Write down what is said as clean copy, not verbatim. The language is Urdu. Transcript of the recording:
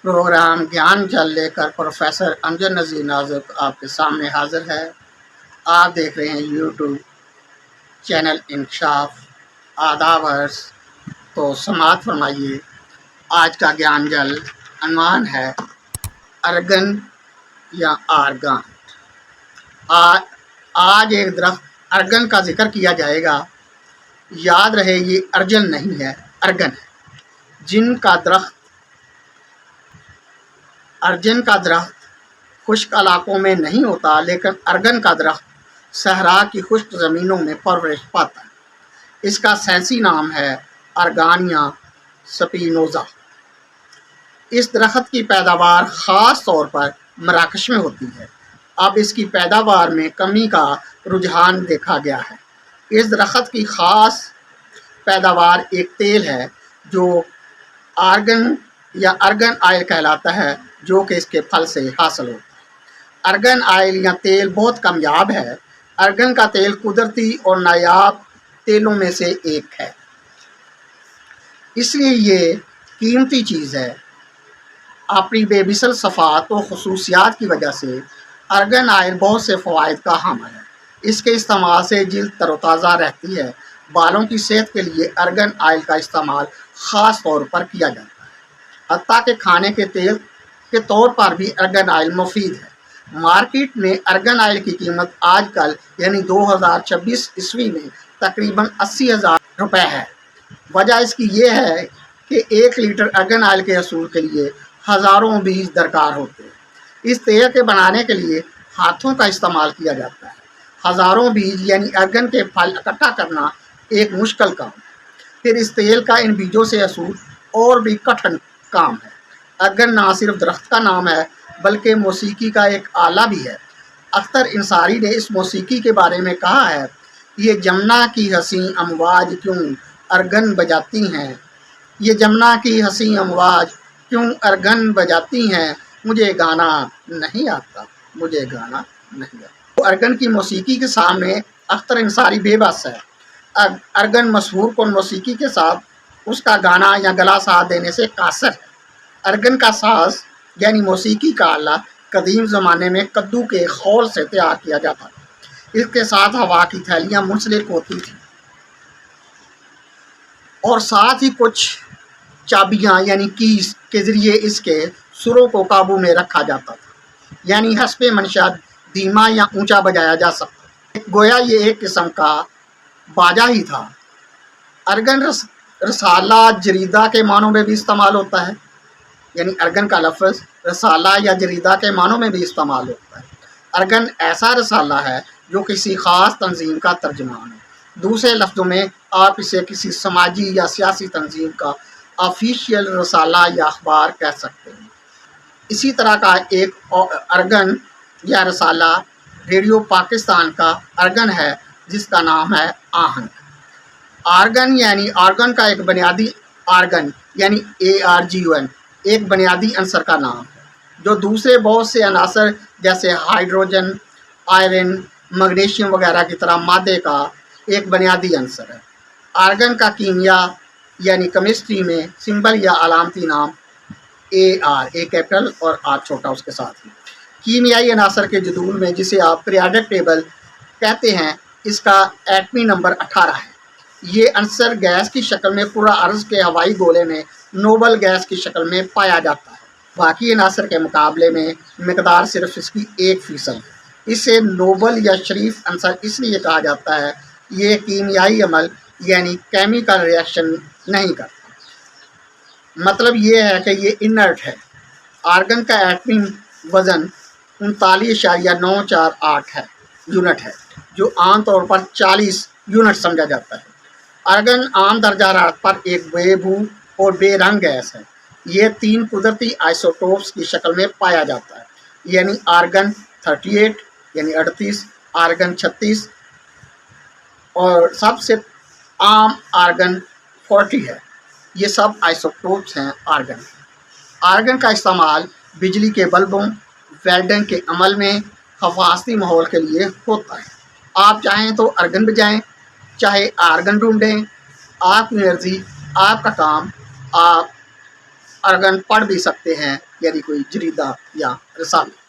پروگرام گیان جل لے کر پروفیسر امجد نذیر نازک آپ کے سامنے حاضر ہے۔ آپ دیکھ رہے ہیں یوٹیوب چینل انکشاف۔ آداب عرض، تو سماعت فرمائیے۔ آج کا گیان جل عنوان ہے ارگن یا آرگن۔ آج ایک درخت ارگن کا ذکر کیا جائے گا۔ یاد رہے یہ ارجن نہیں ہے، ارگن ہے۔ ارجن کا درخت خشک علاقوں میں نہیں ہوتا، لیکن ارگن کا درخت صحرا کی خشک زمینوں میں پرورش پاتا ہے۔ اس کا سائنسی نام ہے ارگانیا سپینوزا۔ اس درخت کی پیداوار خاص طور پر مراکش میں ہوتی ہے۔ اب اس کی پیداوار میں کمی کا رجحان دیکھا گیا ہے۔ اس درخت کی خاص پیداوار ایک تیل ہے جو آرگن یا ارگن آئل کہلاتا ہے، جو کہ اس کے پھل سے حاصل ہوتا ہے۔ ارگن آئل یا تیل بہت کامیاب ہے۔ ارگن کا تیل قدرتی اور نایاب تیلوں میں سے ایک ہے، اس لیے یہ قیمتی چیز ہے۔ اپنی بے مثل صفات و خصوصیات کی وجہ سے ارگن آئل بہت سے فوائد کا حامل ہے۔ اس کے استعمال سے جلد تر و تازہ رہتی ہے۔ بالوں کی صحت کے لیے ارگن آئل کا استعمال خاص طور پر کیا جاتا ہے۔ حتیٰ کہ کھانے کے تیل کے طور پر بھی ارگن آئل مفید ہے۔ مارکیٹ میں ارگن آئل کی قیمت آج کل یعنی 2026 عیسوی میں تقریباً 80,000 روپے ہے۔ وجہ اس کی یہ ہے کہ 1 لیٹر ارگن آئل کے حصول کے لیے ہزاروں بیج درکار ہوتے ہیں۔ اس تیل کے بنانے کے لیے ہاتھوں کا استعمال کیا جاتا ہے۔ ہزاروں بیج یعنی ارگن کے پھل اکٹھا کرنا ایک مشکل کام ہے۔ پھر اس تیل کا ان بیجوں سے حصول اور بھی کٹھن کام ہے۔ ارگن نہ صرف درخت کا نام ہے بلکہ موسیقی کا ایک آلہ بھی ہے۔ اختر انصاری نے اس موسیقی کے بارے میں کہا ہے، یہ جمنا کی حسین امواج کیوں ارگن بجاتی ہیں، یہ جمنا کی حسین امواج کیوں ارگن بجاتی ہیں، مجھے گانا نہیں آتا، مجھے گانا نہیں آتا۔ ارگن کی موسیقی کے سامنے اختر انصاری بے بس ہے۔ ارگن مشہور کن موسیقی کے ساتھ اس کا گانا یا گلا ساتھ دینے سے قاصر ہے۔ ارگن کا ساز یعنی موسیقی کا آلہ قدیم زمانے میں کدو کے خول سے تیار کیا جاتا تھا۔ اس کے ساتھ ہوا کی تھیلیاں منسلک ہوتی تھیں اور ساتھ ہی کچھ چابیاں یعنی کیز کے ذریعے اس کے سروں کو قابو میں رکھا جاتا تھا، یعنی حسب منشا دھیما یا اونچا بجایا جا سکتا۔ گویا یہ ایک قسم کا باجا ہی تھا۔ ارگن رسالہ جریدہ کے معنوں میں بھی استعمال ہوتا ہے، یعنی ارگن کا لفظ رسالہ یا جریدہ کے معنوں میں بھی استعمال ہوتا ہے۔ ارگن ایسا رسالہ ہے جو کسی خاص تنظیم کا ترجمان ہے۔ دوسرے لفظوں میں آپ اسے کسی سماجی یا سیاسی تنظیم کا آفیشیل رسالہ یا اخبار کہہ سکتے ہیں۔ اسی طرح کا ایک ارگن یا رسالہ ریڈیو پاکستان کا ارگن ہے، جس کا نام ہے آہنگ۔ آرگن یعنی آرگن کا ایک بنیادی آرگن یعنی ARGN ایک بنیادی عنصر کا نام ہے جو دوسرے بہت سے عناصر جیسے ہائیڈروجن، آئرن، میگنیشیم وغیرہ کی طرح مادے کا ایک بنیادی عنصر ہے۔ آرگن کا کیمیا یعنی کیمسٹری میں سمبل یا علامتی نام AR، A کیپٹل اور R چھوٹا اس کے ساتھ ہی۔ کیمیائی عناصر کے جدول میں جسے آپ پیریاڈک ٹیبل کہتے ہیں، اس کا ایٹمی نمبر 18 ہے۔ یہ عنصر گیس کی شکل میں پورا عرض کے ہوائی گولے میں نوبل گیس کی شکل میں پایا جاتا ہے۔ باقی عناصر کے مقابلے میں مقدار صرف اس کی 1% ہے۔ اسے نوبل یا شریف عنصر اس لیے کہا جاتا ہے، یہ کیمیائی عمل یعنی کیمیکل ریئیکشن نہیں کرتا۔ مطلب یہ ہے کہ یہ انرٹ ہے۔ آرگن کا ایٹمی وزن 39.948 یونٹ ہے، جو عام طور پر 40 یونٹ سمجھا جاتا ہے۔ ارگن عام درجہ حرارت پر ایک بے بو اور بے رنگ گیس ہے۔ یہ 3 قدرتی آئسوٹوپس کی شکل میں پایا جاتا ہے، یعنی آرگن 38 یعنی 38، آرگن 36 اور سب سے عام آرگن 40 ہے۔ یہ سب آئسوٹوپس ہیں آرگن۔ آرگن کا استعمال بجلی کے بلبوں، ویلڈنگ کے عمل میں، حفاظتی ماحول کے لیے ہوتا ہے۔ آپ چاہیں تو ارگن بجائیں، چاہے آرگن ڈھونڈیں، آپ کی مرضی، آپ کا کام، آپ ارگن پڑھ بھی سکتے ہیں یعنی کوئی جریدہ یا رسالہ۔